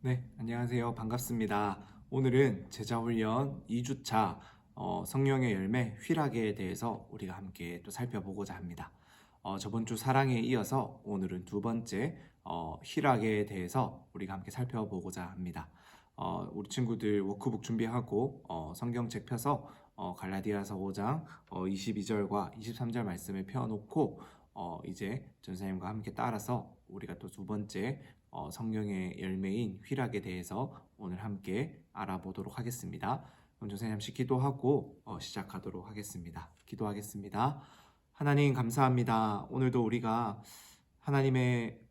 네, 안녕하세요. 반갑습니다. 오늘은 제자훈련 2주차 성령의 열매 휘락에 대해서 우리가 함께 또 살펴보고자 합니다. 저번 주 사랑에 이어서 오늘은 두 번째 휘락에 대해서 우리가 함께 살펴보고자 합니다. 우리 친구들 워크북 준비하고 성경책 펴서 갈라디아서 5장 22절과 23절 말씀을 펴놓고 이제 전사님과 함께 따라서 우리가 또 두 번째 성령의 열매인 휘락에 대해서 오늘 함께 알아보도록 하겠습니다. 그럼 전사님 잠시 기도하고 시작하도록 하겠습니다. 기도하겠습니다. 하나님 감사합니다. 오늘도 우리가 하나님의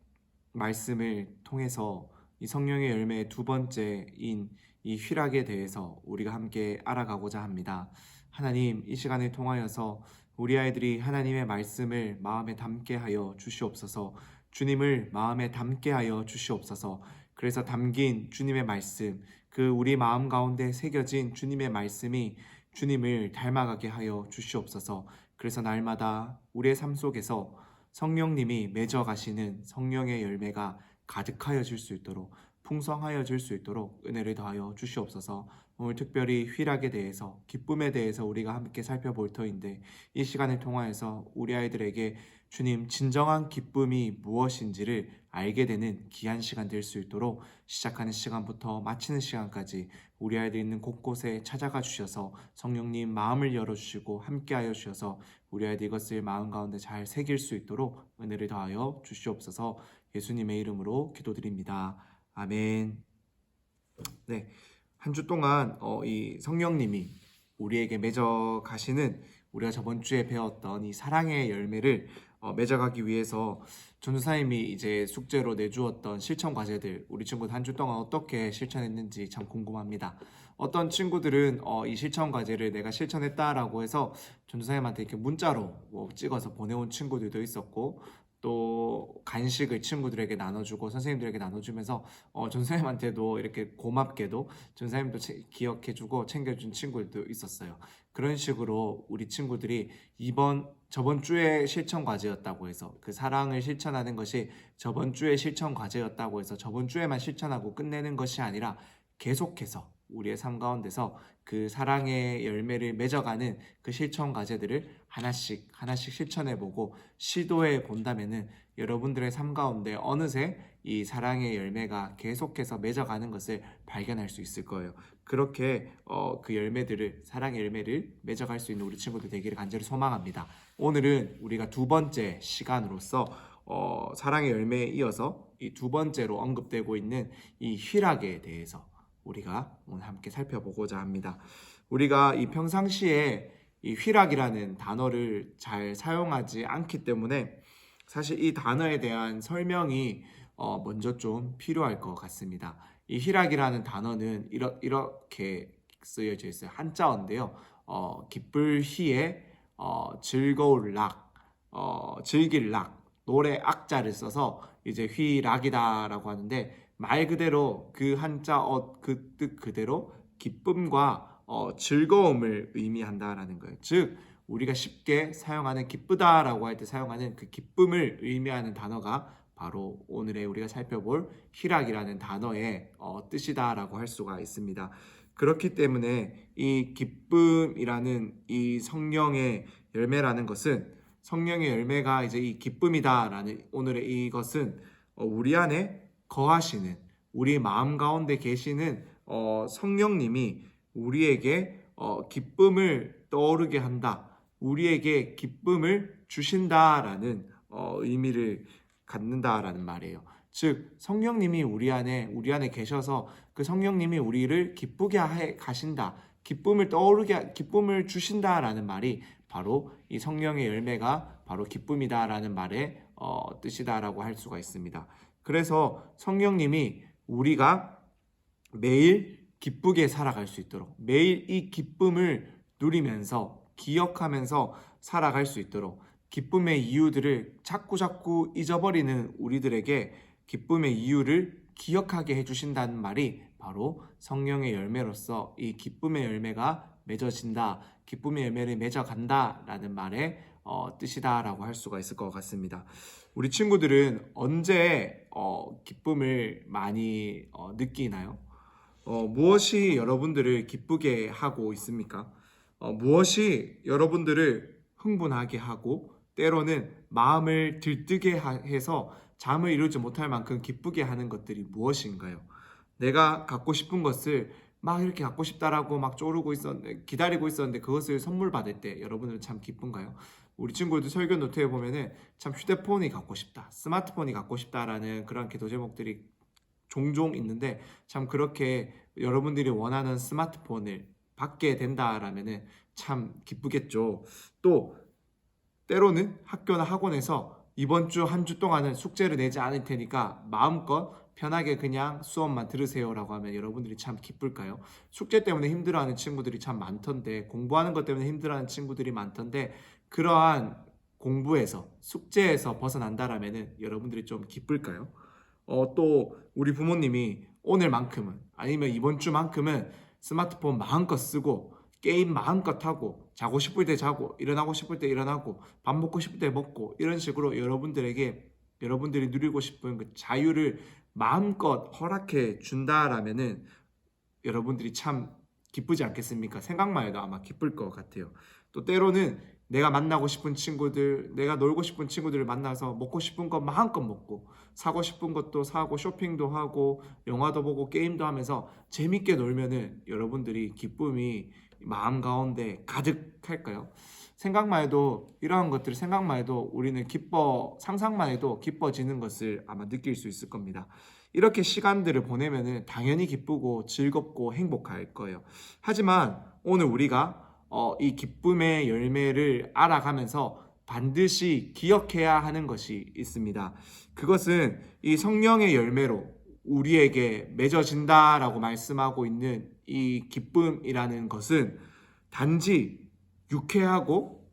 말씀을 통해서 이 성령의 열매의 두 번째인 이 휘락에 대해서 우리가 함께 알아가고자 합니다. 하나님, 이 시간을 통하여서 우리 아이들이 하나님의 말씀을 마음에 담게 하여 주시옵소서. 주님을 마음에 담게 하여 주시옵소서. 그래서 담긴 주님의 말씀, 그 우리 마음 가운데 새겨진 주님의 말씀이 주님을 닮아가게 하여 주시옵소서. 그래서 날마다 우리의 삶 속에서 성령님이 맺어 가시는 성령의 열매가 가득하여질 수 있도록, 풍성하여질 수 있도록 은혜를 더하여 주시옵소서. 오늘 특별히 휘락에 대해서, 기쁨에 대해서 우리가 함께 살펴볼 터인데, 이 시간을 통하여서 우리 아이들에게 주님 진정한 기쁨이 무엇인지를 알게 되는 귀한 시간 될 수 있도록 시작하는 시간부터 마치는 시간까지 우리 아이들 있는 곳곳에 찾아가 주셔서 성령님 마음을 열어주시고 함께하여 주셔서 우리 아이들 이것을 마음 가운데 잘 새길 수 있도록 은혜를 더하여 주시옵소서. 예수님의 이름으로 기도드립니다. 아멘. 네, 한 주 동안 이 성령님이 우리에게 맺어 가시는, 우리가 저번 주에 배웠던 이 사랑의 열매를 맺어가기 위해서 전도사님이 이제 숙제로 내주었던 실천 과제들, 우리 친구들 한 주 동안 어떻게 실천했는지 참 궁금합니다. 어떤 친구들은 이 실천 과제를 내가 실천했다라고 해서 전도사님한테 이렇게 문자로 뭐 찍어서 보내온 친구들도 있었고, 또 간식을 친구들에게 나눠주고 선생님들에게 나눠주면서 전사님한테도 이렇게 고맙게도 전사님도 기억해주고 챙겨준 친구들도 있었어요. 그런 식으로 우리 친구들이 저번 주에 실천 과제였다고 해서, 그 사랑을 실천하는 것이 저번 주에 실천 과제였다고 해서 저번 주에만 실천하고 끝내는 것이 아니라 계속해서 우리의 삶 가운데서 그 사랑의 열매를 맺어가는 그 실천 과제들을 하나씩 하나씩 실천해보고 시도해 본다면은 여러분들의 삶 가운데 어느새 이 사랑의 열매가 계속해서 맺어가는 것을 발견할 수 있을 거예요. 그렇게 그 열매들을, 사랑의 열매를 맺어갈 수 있는 우리 친구들 되기를 간절히 소망합니다. 오늘은 우리가 두 번째 시간으로서 사랑의 열매에 이어서 이 두 번째로 언급되고 있는 이 휘락에 대해서 우리가 오늘 함께 살펴보고자 합니다. 우리가 이 평상시에 이 휘락이라는 단어를 잘 사용하지 않기 때문에 사실 이 단어에 대한 설명이 먼저 좀 필요할 것 같습니다. 이 휘락이라는 단어는 이렇게 쓰여져 있어요. 한자어인데요. 기쁠 희에 즐거울 락, 즐길 락, 노래 악자를 써서 이제 휘락이다라고 하는데, 말 그대로 그 한자어 그 뜻 그대로 기쁨과 즐거움을 의미한다라는 거예요. 즉 우리가 쉽게 사용하는 기쁘다라고 할 때 사용하는 그 기쁨을 의미하는 단어가 바로 오늘의 우리가 살펴볼 희락이라는 단어의 뜻이다라고 할 수가 있습니다. 그렇기 때문에 이 기쁨이라는 이 성령의 열매라는 것은, 성령의 열매가 이제 이 기쁨이다라는 오늘의 이것은 우리 안에 거하시는, 우리 마음 가운데 계시는 성령님이 우리에게 기쁨을 떠오르게 한다, 우리에게 기쁨을 주신다라는 의미를 갖는다라는 말이에요. 즉 성령님이 우리 안에 계셔서 그 성령님이 우리를 기쁘게 가신다, 기쁨을 주신다라는 말이 바로 이 성령의 열매가 바로 기쁨이다라는 말의 뜻이다라고 할 수가 있습니다. 그래서 성령님이 우리가 매일 기쁘게 살아갈 수 있도록, 매일 이 기쁨을 누리면서 기억하면서 살아갈 수 있도록, 기쁨의 이유들을 자꾸 잊어버리는 우리들에게 기쁨의 이유를 기억하게 해주신다는 말이 바로 성령의 열매로서 이 기쁨의 열매가 맺어진다, 기쁨의 열매를 맺어간다 라는 말의 뜻이다라고 할 수가 있을 것 같습니다. 우리 친구들은 언제 기쁨을 많이 느끼나요? 무엇이 여러분들을 기쁘게 하고 있습니까? 무엇이 여러분들을 흥분하게 하고 때로는 마음을 들뜨게 해서 잠을 이루지 못할 만큼 기쁘게 하는 것들이 무엇인가요? 내가 갖고 싶은 것을 막 이렇게 갖고 싶다라고 막 쪼르고 있었는데, 기다리고 있었는데 그것을 선물 받을 때 여러분들은 참 기쁜가요? 우리 친구들 설교 노트에 보면은 참 휴대폰이 갖고 싶다, 스마트폰이 갖고 싶다라는 그런 기도 제목들이 종종 있는데, 참 그렇게 여러분들이 원하는 스마트폰을 받게 된다라면은 참 기쁘겠죠. 또 때로는 학교나 학원에서 이번 주 한 주 동안은 숙제를 내지 않을 테니까 마음껏 편하게 그냥 수업만 들으세요라고 하면 여러분들이 참 기쁠까요? 숙제 때문에 힘들어하는 친구들이 참 많던데, 공부하는 것 때문에 힘들어하는 친구들이 많던데, 그러한 공부에서 숙제에서 벗어난다라면은 여러분들이 좀 기쁠까요? 또 우리 부모님이 오늘만큼은 아니면 이번 주만큼은 스마트폰 마음껏 쓰고 게임 마음껏 하고 자고 싶을 때 자고 일어나고 싶을 때 일어나고 밥 먹고 싶을 때 먹고 이런 식으로 여러분들에게 여러분들이 누리고 싶은 그 자유를 마음껏 허락해 준다라면은 여러분들이 참 기쁘지 않겠습니까? 생각만 해도 아마 기쁠 것 같아요. 또 때로는 내가 만나고 싶은 친구들, 내가 놀고 싶은 친구들을 만나서 먹고 싶은 거 마음껏 먹고 사고 싶은 것도 사고 쇼핑도 하고 영화도 보고 게임도 하면서 재밌게 놀면은 여러분들이 기쁨이 마음 가운데 가득할까요? 생각만 해도 이러한 것들 생각만 해도 우리는 상상만 해도 기뻐지는 것을 아마 느낄 수 있을 겁니다. 이렇게 시간들을 보내면은 당연히 기쁘고 즐겁고 행복할 거예요. 하지만 오늘 우리가 이 기쁨의 열매를 알아가면서 반드시 기억해야 하는 것이 있습니다. 그것은 이 성령의 열매로 우리에게 맺어진다라고 말씀하고 있는 이 기쁨이라는 것은 단지 유쾌하고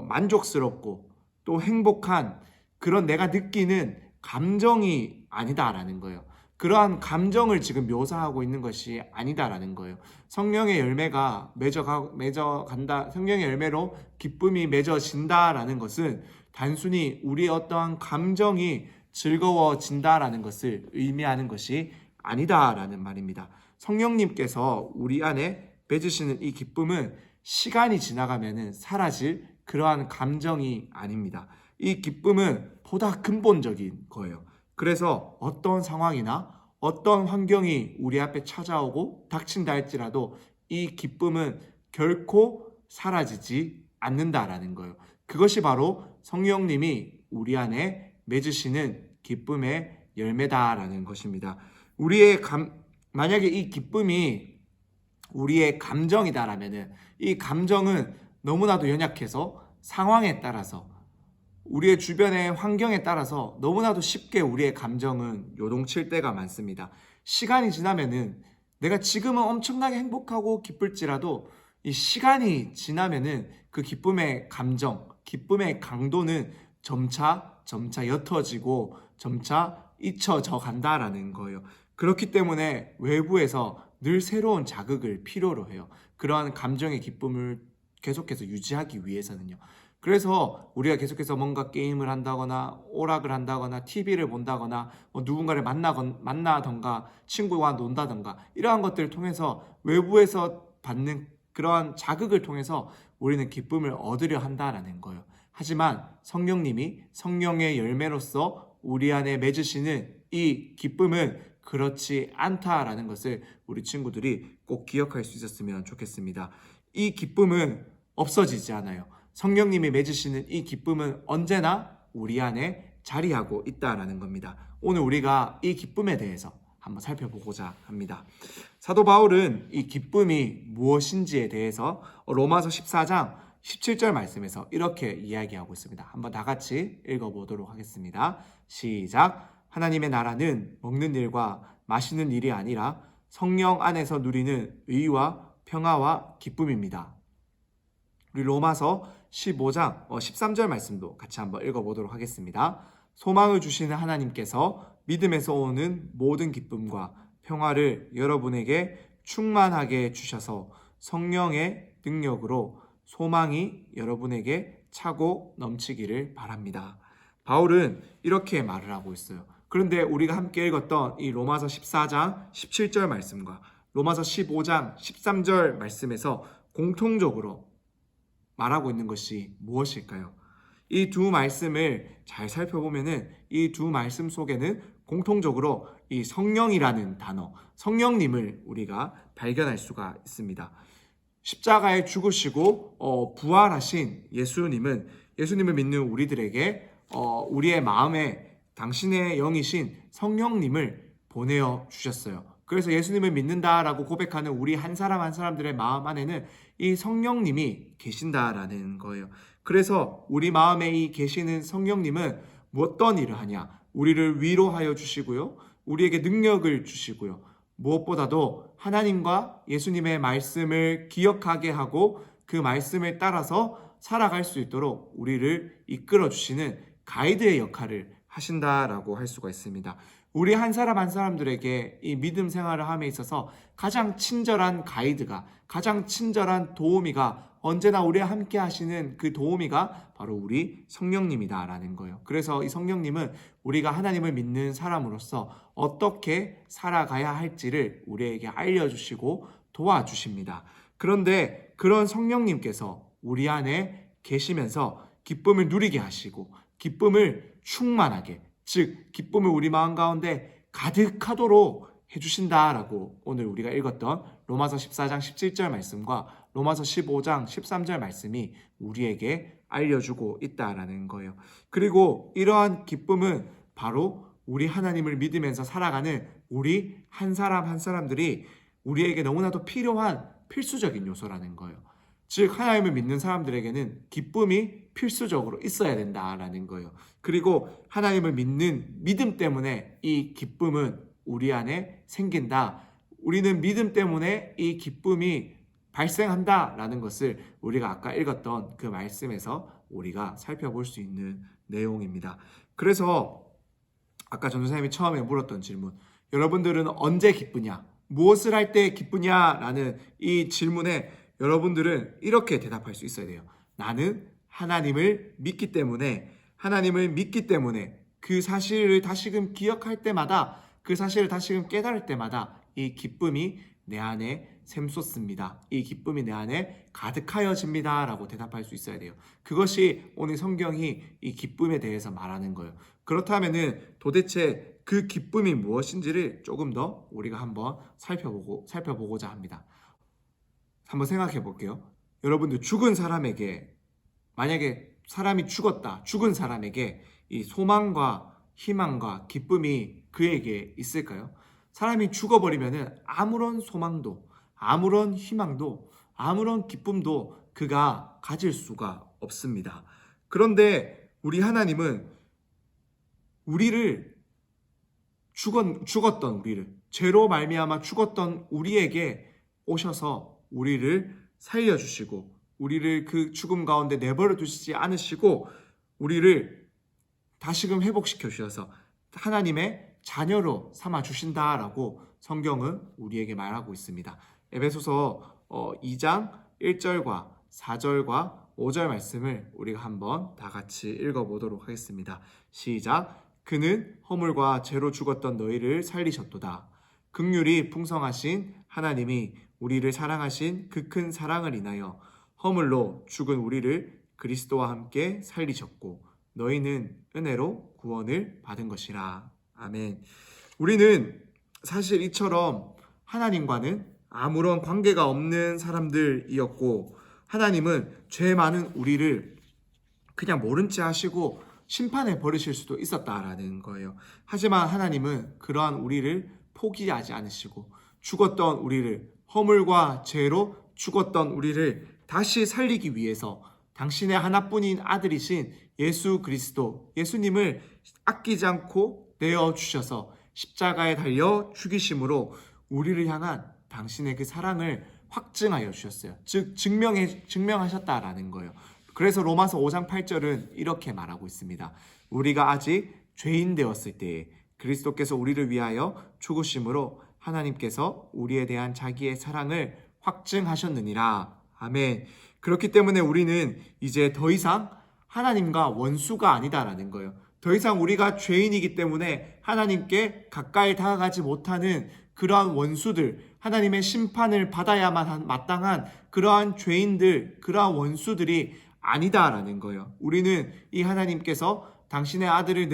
만족스럽고 또 행복한 그런 내가 느끼는 감정이 아니다라는 거예요. 그러한 감정을 지금 묘사하고 있는 것이 아니다라는 거예요. 성령의 열매가 맺어간다, 성령의 열매로 기쁨이 맺어진다라는 것은 단순히 우리의 어떠한 감정이 즐거워진다라는 것을 의미하는 것이 아니다라는 말입니다. 성령님께서 우리 안에 맺으시는 이 기쁨은 시간이 지나가면 사라질 그러한 감정이 아닙니다. 이 기쁨은 보다 근본적인 거예요. 그래서 어떤 상황이나 어떤 환경이 우리 앞에 찾아오고 닥친다 할지라도 이 기쁨은 결코 사라지지 않는다라는 거예요. 그것이 바로 성령님이 우리 안에 맺으시는 기쁨의 열매다라는 것입니다. 만약에 이 기쁨이 우리의 감정이다라면은 이 감정은 너무나도 연약해서 상황에 따라서 우리의 주변의 환경에 따라서 너무나도 쉽게 우리의 감정은 요동칠 때가 많습니다. 시간이 지나면은 내가 지금은 엄청나게 행복하고 기쁠지라도 이 시간이 지나면은 그 기쁨의 감정, 기쁨의 강도는 점차 옅어지고 점차 잊혀져 간다라는 거예요. 그렇기 때문에 외부에서 늘 새로운 자극을 필요로 해요. 그러한 감정의 기쁨을 계속해서 유지하기 위해서는요. 그래서 우리가 계속해서 뭔가 게임을 한다거나 오락을 한다거나 TV를 본다거나 누군가를 만나던가 친구와 논다던가 이러한 것들을 통해서 외부에서 받는 그러한 자극을 통해서 우리는 기쁨을 얻으려 한다라는 거예요. 하지만 성령님이 성령의 열매로서 우리 안에 맺으시는 이 기쁨은 그렇지 않다라는 것을 우리 친구들이 꼭 기억할 수 있었으면 좋겠습니다. 이 기쁨은 없어지지 않아요. 성령님이 맺으시는 이 기쁨은 언제나 우리 안에 자리하고 있다라는 겁니다. 오늘 우리가 이 기쁨에 대해서 한번 살펴보고자 합니다. 사도 바울은 이 기쁨이 무엇인지에 대해서 로마서 14장 17절 말씀에서 이렇게 이야기하고 있습니다. 한번 다 같이 읽어보도록 하겠습니다. 시작. 하나님의 나라는 먹는 일과 마시는 일이 아니라 성령 안에서 누리는 의와 평화와 기쁨입니다. 우리 로마서 15장 13절 말씀도 같이 한번 읽어보도록 하겠습니다. 소망을 주시는 하나님께서 믿음에서 오는 모든 기쁨과 평화를 여러분에게 충만하게 주셔서 성령의 능력으로 소망이 여러분에게 차고 넘치기를 바랍니다. 바울은 이렇게 말을 하고 있어요. 그런데 우리가 함께 읽었던 이 로마서 14장 17절 말씀과 로마서 15장 13절 말씀에서 공통적으로 말하고 있는 것이 무엇일까요? 이 두 말씀을 잘 살펴보면은 이 두 말씀 속에는 공통적으로 이 성령이라는 단어, 성령님을 우리가 발견할 수가 있습니다. 십자가에 죽으시고 부활하신 예수님을 믿는 우리들에게 우리의 마음에 당신의 영이신 성령님을 보내어 주셨어요. 그래서 예수님을 믿는다라고 고백하는 우리 한 사람 한 사람들의 마음 안에는 이 성령님이 계신다라는 거예요. 그래서 우리 마음에 이 계시는 성령님은 어떤 일을 하냐? 우리를 위로하여 주시고요. 우리에게 능력을 주시고요. 무엇보다도 하나님과 예수님의 말씀을 기억하게 하고 그 말씀을 따라서 살아갈 수 있도록 우리를 이끌어 주시는 가이드의 역할을 하신다라고 할 수가 있습니다. 우리 한 사람 한 사람들에게 이 믿음 생활을 함에 있어서 가장 친절한 가이드가, 가장 친절한 도우미가 언제나 우리와 함께 하시는 그 도우미가 바로 우리 성령님이다라는 거예요. 그래서 이 성령님은 우리가 하나님을 믿는 사람으로서 어떻게 살아가야 할지를 우리에게 알려주시고 도와주십니다. 그런데 그런 성령님께서 우리 안에 계시면서 기쁨을 누리게 하시고 기쁨을 충만하게, 즉 기쁨을 우리 마음 가운데 가득하도록 해주신다라고 오늘 우리가 읽었던 로마서 14장 17절 말씀과 로마서 15장 13절 말씀이 우리에게 알려주고 있다라는 거예요. 그리고 이러한 기쁨은 바로 우리 하나님을 믿으면서 살아가는 우리 한 사람 한 사람들이 우리에게 너무나도 필요한 필수적인 요소라는 거예요. 즉 하나님을 믿는 사람들에게는 기쁨이 필수적으로 있어야 된다라는 거예요. 그리고 하나님을 믿는 믿음 때문에 이 기쁨은 우리 안에 생긴다. 우리는 믿음 때문에 이 기쁨이 발생한다라는 것을 우리가 아까 읽었던 그 말씀에서 우리가 살펴볼 수 있는 내용입니다. 그래서 아까 전도사님이 처음에 물었던 질문, 여러분들은 언제 기쁘냐? 무엇을 할 때 기쁘냐라는 이 질문에 여러분들은 이렇게 대답할 수 있어야 돼요. 나는 하나님을 믿기 때문에 그 사실을 다시금 기억할 때마다, 그 사실을 다시금 깨달을 때마다 이 기쁨이 내 안에 샘솟습니다. 이 기쁨이 내 안에 가득하여집니다 라고 대답할 수 있어야 돼요. 그것이 오늘 성경이 이 기쁨에 대해서 말하는 거예요. 그렇다면은 도대체 그 기쁨이 무엇인지를 조금 더 우리가 한번 살펴보고자 합니다. 한번 생각해 볼게요. 여러분들 죽은 사람에게, 만약에 사람이 죽은 사람에게 이 소망과 희망과 기쁨이 그에게 있을까요? 사람이 죽어버리면은 아무런 소망도, 아무런 희망도, 아무런 기쁨도 그가 가질 수가 없습니다. 그런데 우리 하나님은 우리를 죽었던 우리를, 죄로 말미암아 죽었던 우리에게 오셔서 우리를 살려주시고 우리를 그 죽음 가운데 내버려 두시지 않으시고 우리를 다시금 회복시켜 주셔서 하나님의 자녀로 삼아 주신다라고 성경은 우리에게 말하고 있습니다. 에베소서 2장 1절과 4절과 5절 말씀을 우리가 한번 다 같이 읽어보도록 하겠습니다. 시작. 그는 허물과 죄로 죽었던 너희를 살리셨도다. 긍휼이 풍성하신 하나님이 우리를 사랑하신 그 큰 사랑을 인하여 허물로 죽은 우리를 그리스도와 함께 살리셨고 너희는 은혜로 구원을 받은 것이라. 아멘. 우리는 사실 이처럼 하나님과는 아무런 관계가 없는 사람들이었고 하나님은 죄 많은 우리를 그냥 모른 채 하시고 심판해 버리실 수도 있었다라는 거예요. 하지만 하나님은 그러한 우리를 포기하지 않으시고 죽었던 우리를, 허물과 죄로 죽었던 우리를 다시 살리기 위해서 당신의 하나뿐인 아들이신 예수 그리스도, 예수님을 아끼지 않고 내어주셔서 십자가에 달려 죽이심으로 우리를 향한 당신의 그 사랑을 확증하여 주셨어요. 즉 증명하셨다라는 거예요. 그래서 로마서 5장 8절은 이렇게 말하고 있습니다. 우리가 아직 죄인 되었을 때에 그리스도께서 우리를 위하여 죽으심으로 하나님께서 우리에 대한 자기의 사랑을 확증하셨느니라. 아멘. 그렇기 때문에 우리는 이제 더 이상 하나님과 원수가 아니다라는 거예요. 더 이상 우리가 죄인이기 때문에 하나님께 가까이 다가가지 못하는 그러한 원수들, 하나님의 심판을 받아야만 마땅한 그러한 죄인들, 그러한 원수들이 아니다라는 거예요. 우리는 이 하나님께서 당신의 아들을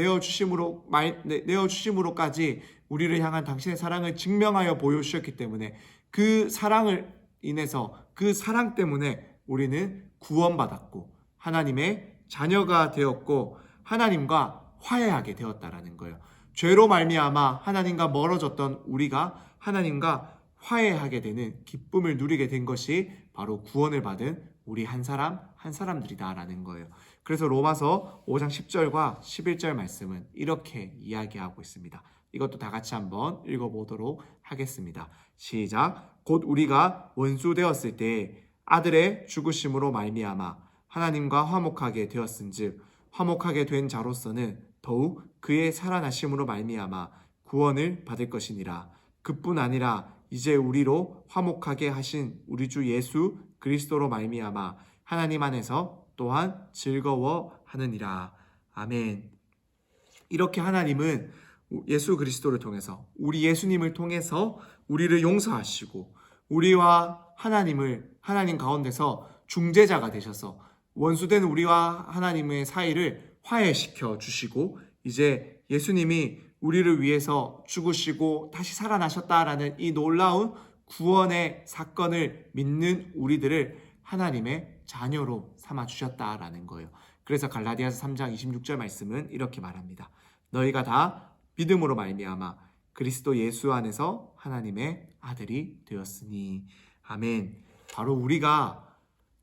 내어주심으로까지 우리를 향한 당신의 사랑을 증명하여 보여주셨기 때문에 그 사랑을 인해서 그 사랑 때문에 우리는 구원받았고 하나님의 자녀가 되었고 하나님과 화해하게 되었다라는 거예요. 죄로 말미암아 하나님과 멀어졌던 우리가 하나님과 화해하게 되는 기쁨을 누리게 된 것이 바로 구원을 받은 우리 한 사람 한 사람들이다라는 거예요. 그래서 로마서 5장 10절과 11절 말씀은 이렇게 이야기하고 있습니다. 이것도 다 같이 한번 읽어보도록 하겠습니다. 시작. 곧 우리가 원수 되었을 때 아들의 죽으심으로 말미암아 하나님과 화목하게 되었은즉 화목하게 된 자로서는 더욱 그의 살아나심으로 말미암아 구원을 받을 것이니라. 그뿐 아니라 이제 우리로 화목하게 하신 우리 주 예수 그리스도로 말미암아 하나님 안에서 또한 즐거워하느니라. 아멘. 이렇게 하나님은 예수 그리스도를 통해서 우리 예수님을 통해서 우리를 용서하시고 우리와 하나님 가운데서 중재자가 되셔서 원수된 우리와 하나님의 사이를 화해시켜 주시고 이제 예수님이 우리를 위해서 죽으시고 다시 살아나셨다라는 이 놀라운 구원의 사건을 믿는 우리들을 하나님의 자녀로 삼아 주셨다라는 거예요. 그래서 갈라디아서 3장 26절 말씀은 이렇게 말합니다. 너희가 다 믿음으로 말미암아 그리스도 예수 안에서 하나님의 아들이 되었으니. 아멘. 바로 우리가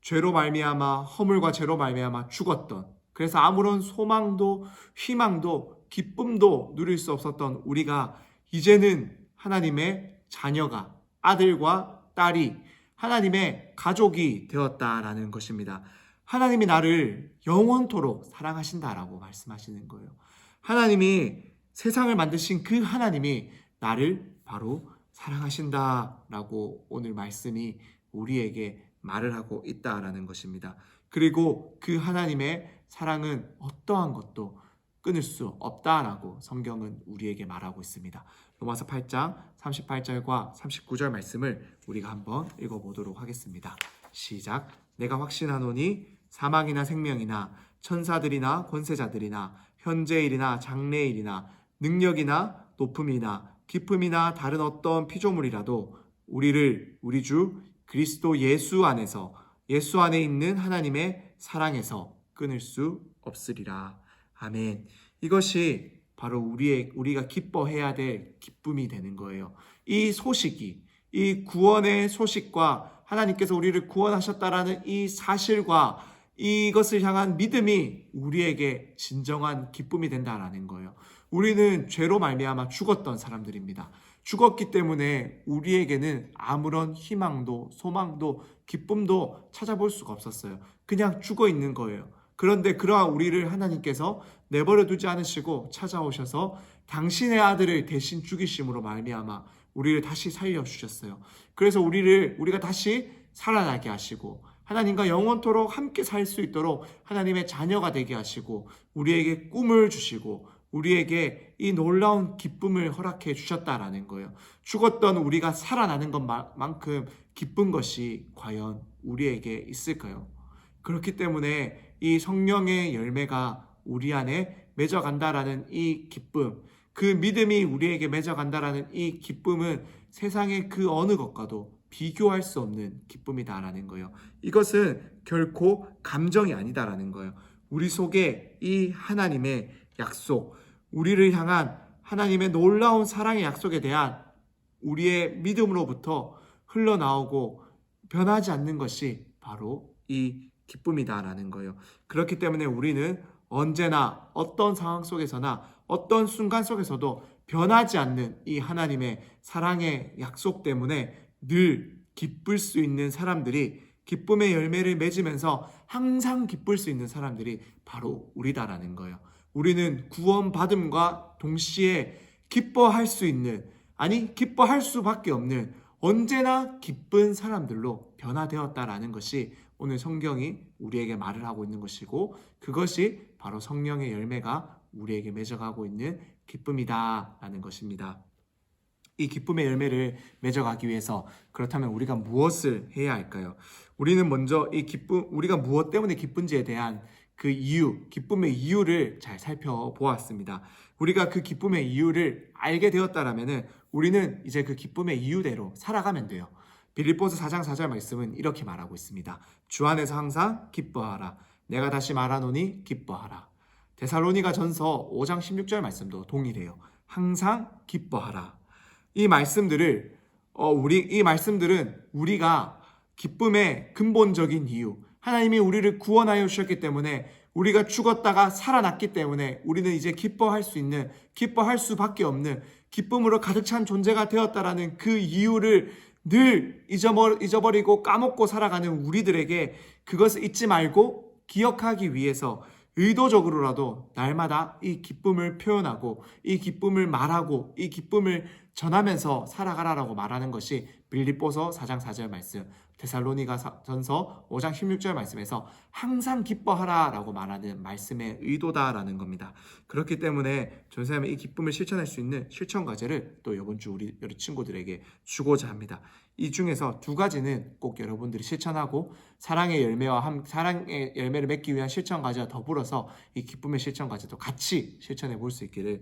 죄로 말미암아 허물과 죄로 말미암아 죽었던, 그래서 아무런 소망도 희망도 기쁨도 누릴 수 없었던 우리가 이제는 하나님의 자녀가, 아들과 딸이 하나님의 가족이 되었다라는 것입니다. 하나님이 나를 영원토록 사랑하신다라고 말씀하시는 거예요. 하나님이 세상을 만드신 그 하나님이 나를 바로 사랑하신다라고 오늘 말씀이 우리에게 말을 하고 있다라는 것입니다. 그리고 그 하나님의 사랑은 어떠한 것도 끊을 수 없다라고 성경은 우리에게 말하고 있습니다. 로마서 8장 38절과 39절 말씀을 우리가 한번 읽어보도록 하겠습니다. 시작. 내가 확신하노니 사망이나 생명이나 천사들이나 권세자들이나 현재일이나 장래일이나 능력이나 높음이나 깊음이나 다른 어떤 피조물이라도 우리를 우리 주 그리스도 예수 안에서 예수 안에 있는 하나님의 사랑에서 끊을 수 없으리라. 아멘. 이것이 바로 우리가 기뻐해야 될 기쁨이 되는 거예요. 이 소식이, 이 구원의 소식과 하나님께서 우리를 구원하셨다라는 이 사실과 이것을 향한 믿음이 우리에게 진정한 기쁨이 된다라는 거예요. 우리는 죄로 말미암아 죽었던 사람들입니다. 죽었기 때문에 우리에게는 아무런 희망도 소망도 기쁨도 찾아볼 수가 없었어요. 그냥 죽어 있는 거예요. 그런데 그러한 우리를 하나님께서 내버려 두지 않으시고 찾아오셔서 당신의 아들을 대신 죽이심으로 말미암아 우리를 다시 살려주셨어요. 그래서 우리가 다시 살아나게 하시고 하나님과 영원토록 함께 살 수 있도록 하나님의 자녀가 되게 하시고 우리에게 꿈을 주시고 우리에게 이 놀라운 기쁨을 허락해 주셨다라는 거예요. 죽었던 우리가 살아나는 것만큼 기쁜 것이 과연 우리에게 있을까요? 그렇기 때문에 이 성령의 열매가 우리 안에 맺어간다라는 이 기쁨, 그 믿음이 우리에게 맺어간다라는 이 기쁨은 세상의 그 어느 것과도 비교할 수 없는 기쁨이다라는 거예요. 이것은 결코 감정이 아니다라는 거예요. 우리 속에 이 하나님의 약속, 우리를 향한 하나님의 놀라운 사랑의 약속에 대한 우리의 믿음으로부터 흘러나오고 변하지 않는 것이 바로 이 기쁨이다라는 거예요. 그렇기 때문에 우리는 언제나 어떤 상황 속에서나 어떤 순간 속에서도 변하지 않는 이 하나님의 사랑의 약속 때문에 늘 기쁠 수 있는 사람들이, 기쁨의 열매를 맺으면서 항상 기쁠 수 있는 사람들이 바로 우리다라는 거예요. 우리는 구원받음과 동시에 기뻐할 수 있는, 아니 기뻐할 수밖에 없는 언제나 기쁜 사람들로 변화되었다라는 것이 오늘 성경이 우리에게 말을 하고 있는 것이고 그것이 바로 성령의 열매가 우리에게 맺어가고 있는 기쁨이다라는 것입니다. 이 기쁨의 열매를 맺어가기 위해서 그렇다면 우리가 무엇을 해야 할까요? 우리는 먼저 우리가 무엇 때문에 기쁜지에 대한 그 이유, 기쁨의 이유를 잘 살펴보았습니다. 우리가 그 기쁨의 이유를 알게 되었다라면은 우리는 이제 그 기쁨의 이유대로 살아가면 돼요. 빌립보서 4장 4절 말씀은 이렇게 말하고 있습니다. 주 안에서 항상 기뻐하라. 내가 다시 말하노니 기뻐하라. 데살로니가 전서 5장 16절 말씀도 동일해요. 항상 기뻐하라. 이 말씀들은 우리가 기쁨의 근본적인 이유, 하나님이 우리를 구원하여 주셨기 때문에 우리가 죽었다가 살아났기 때문에 우리는 이제 기뻐할 수밖에 없는 기쁨으로 가득 찬 존재가 되었다라는 그 이유를 늘 잊어버리고 까먹고 살아가는 우리들에게 그것을 잊지 말고 기억하기 위해서 의도적으로라도 날마다 이 기쁨을 표현하고 이 기쁨을 말하고 이 기쁨을 전하면서 살아가라라고 말하는 것이 빌립보서 4장 4절 말씀, 데살로니가 전서 5장 16절 말씀에서 항상 기뻐하라라고 말하는 말씀의 의도다라는 겁니다. 그렇기 때문에 전사님은 이 기쁨을 실천할 수 있는 실천 과제를 또 이번 주 우리 친구들에게 주고자 합니다. 이 중에서 두 가지는 꼭 여러분들이 실천하고 사랑의 열매를 맺기 위한 실천 과제와 더불어서 이 기쁨의 실천 과제도 같이 실천해 볼 수 있기를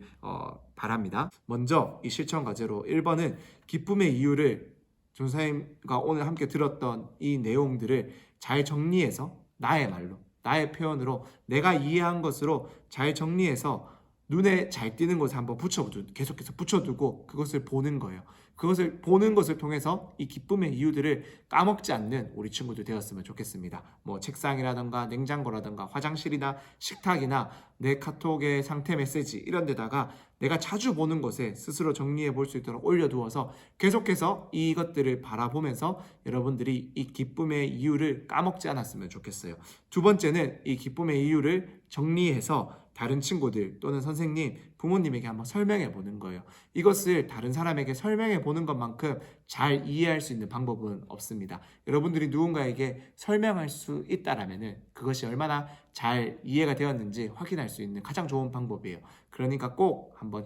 바랍니다. 먼저 이 실천 과제로 1번은 기쁨의 이유를 전사님과 오늘 함께 들었던 이 내용들을 잘 정리해서 나의 말로, 나의 표현으로 내가 이해한 것으로 잘 정리해서 눈에 잘 띄는 곳에 한번 계속해서 붙여두고 그것을 보는 거예요. 그것을 보는 것을 통해서 이 기쁨의 이유들을 까먹지 않는 우리 친구들 되었으면 좋겠습니다. 뭐 책상이라든가 냉장고라든가 화장실이나 식탁이나 내 카톡의 상태 메시지 이런 데다가 내가 자주 보는 것에 스스로 정리해 볼 수 있도록 올려두어서 계속해서 이것들을 바라보면서 여러분들이 이 기쁨의 이유를 까먹지 않았으면 좋겠어요. 두 번째는 이 기쁨의 이유를 정리해서 다른 친구들 또는 선생님, 부모님에게 한번 설명해 보는 거예요. 이것을 다른 사람에게 설명해 보는 것만큼 잘 이해할 수 있는 방법은 없습니다. 여러분들이 누군가에게 설명할 수 있다라면은 그것이 얼마나 잘 이해가 되었는지 확인할 수 있는 가장 좋은 방법이에요. 그러니까 꼭 한번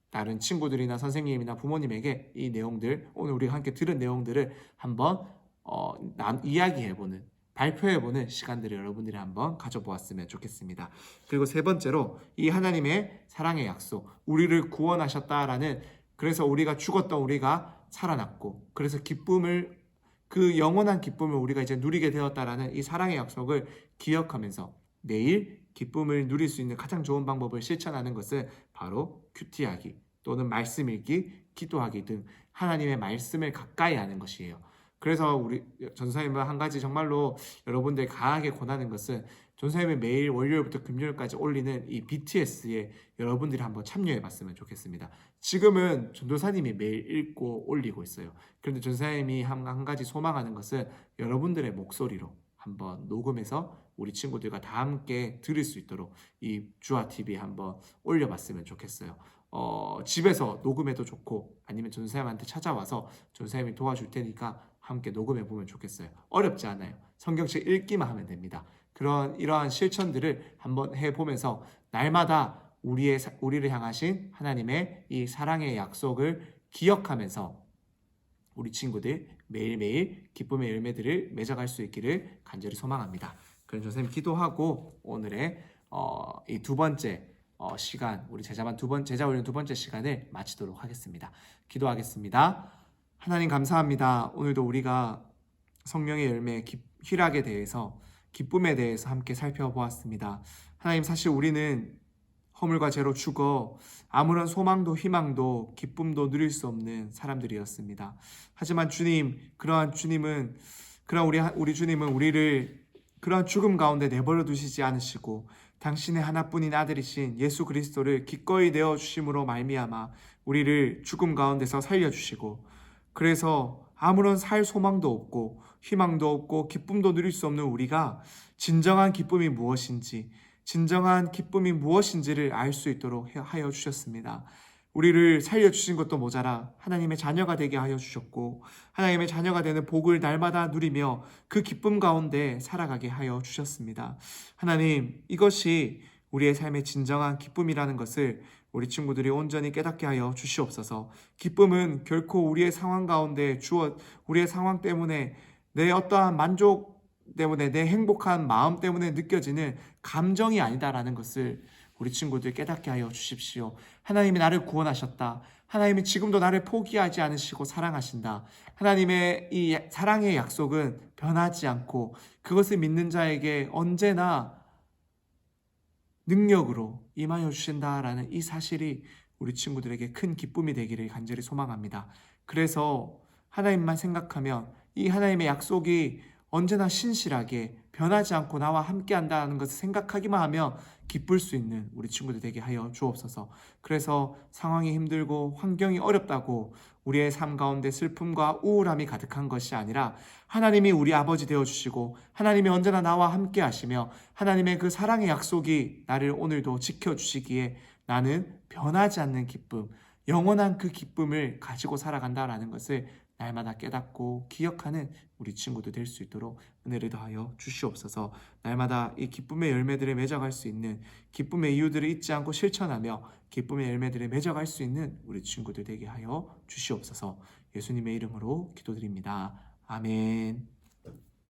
다른 친구들이나 선생님이나 부모님에게 이 내용들, 오늘 우리가 함께 들은 내용들을 한번 이야기해보는, 발표해보는 시간들을 여러분들이 한번 가져보았으면 좋겠습니다. 그리고 세 번째로 이 하나님의 사랑의 약속, 우리를 구원하셨다라는, 그래서 우리가 죽었던 우리가 살아났고 그래서 그 영원한 기쁨을 우리가 이제 누리게 되었다라는 이 사랑의 약속을 기억하면서 매일 기쁨을 누릴 수 있는 가장 좋은 방법을 실천하는 것은 바로 큐티하기 또는 말씀 읽기, 기도하기 등 하나님의 말씀을 가까이 하는 것이에요. 그래서 우리 전사님은 한 가지 정말로 여러분들 강하게 권하는 것은 전사님이 매일 월요일부터 금요일까지 올리는 이 BTS에 여러분들이 한번 참여해 봤으면 좋겠습니다. 지금은 전도사님이 매일 읽고 올리고 있어요. 그런데 전사님이 한 가지 소망하는 것은 여러분들의 목소리로 한번 녹음해서 우리 친구들과 다 함께 들을 수 있도록 이 주아TV 한번 올려봤으면 좋겠어요. 집에서 녹음해도 좋고 아니면 전사님한테 찾아와서 전사님이 도와줄 테니까 함께 녹음해 보면 좋겠어요. 어렵지 않아요. 성경책 읽기만 하면 됩니다. 이러한 실천들을 한번 해보면서 날마다 우리를 향하신 하나님의 이 사랑의 약속을 기억하면서 우리 친구들 매일매일 기쁨의 열매들을 맺어갈 수 있기를 간절히 소망합니다. 그럼 선생님 기도하고 오늘의 이 두 번째 시간, 우리 제자훈련 두 번째 시간을 마치도록 하겠습니다. 기도하겠습니다. 하나님 감사합니다. 오늘도 우리가 성령의 열매 희락에 대해서, 기쁨에 대해서 함께 살펴보았습니다. 하나님, 사실 우리는 허물과 죄로 죽어 아무런 소망도 희망도 기쁨도 누릴 수 없는 사람들이었습니다. 하지만 주님, 그러한 우리 주님은 우리를 그러한 죽음 가운데 내버려 두시지 않으시고 당신의 하나뿐인 아들이신 예수 그리스도를 기꺼이 내어 주심으로 말미암아 우리를 죽음 가운데서 살려주시고, 그래서 아무런 살 소망도 없고 희망도 없고 기쁨도 누릴 수 없는 우리가 진정한 기쁨이 무엇인지를 알 수 있도록 하여 주셨습니다. 우리를 살려주신 것도 모자라 하나님의 자녀가 되게 하여 주셨고 하나님의 자녀가 되는 복을 날마다 누리며 그 기쁨 가운데 살아가게 하여 주셨습니다. 하나님, 이것이 우리의 삶의 진정한 기쁨이라는 것을 우리 친구들이 온전히 깨닫게 하여 주시옵소서. 기쁨은 결코 우리의 상황 가운데 우리의 상황 때문에 내 어떠한 만족 때문에 내 행복한 마음 때문에 느껴지는 감정이 아니다라는 것을 우리 친구들 깨닫게 하여 주십시오. 하나님이 나를 구원하셨다. 하나님이 지금도 나를 포기하지 않으시고 사랑하신다. 하나님의 이 사랑의 약속은 변하지 않고 그것을 믿는 자에게 언제나 능력으로 임하여 주신다라는 이 사실이 우리 친구들에게 큰 기쁨이 되기를 간절히 소망합니다. 그래서 하나님만 생각하면 이 하나님의 약속이 언제나 신실하게 변하지 않고 나와 함께 한다는 것을 생각하기만 하면 기쁠 수 있는 우리 친구들 되게 하여 주옵소서. 그래서 상황이 힘들고 환경이 어렵다고 우리의 삶 가운데 슬픔과 우울함이 가득한 것이 아니라 하나님이 우리 아버지 되어주시고 하나님이 언제나 나와 함께 하시며 하나님의 그 사랑의 약속이 나를 오늘도 지켜주시기에 나는 변하지 않는 기쁨, 영원한 그 기쁨을 가지고 살아간다라는 것을 날마다 깨닫고 기억하는 우리 친구도 될 수 있도록 은혜를 더하여 주시옵소서. 날마다 이 기쁨의 열매들을 맺어갈 수 있는 기쁨의 이유들을 잊지 않고 실천하며 기쁨의 열매들을 맺어갈 수 있는 우리 친구들 되게 하여 주시옵소서. 예수님의 이름으로 기도드립니다. 아멘.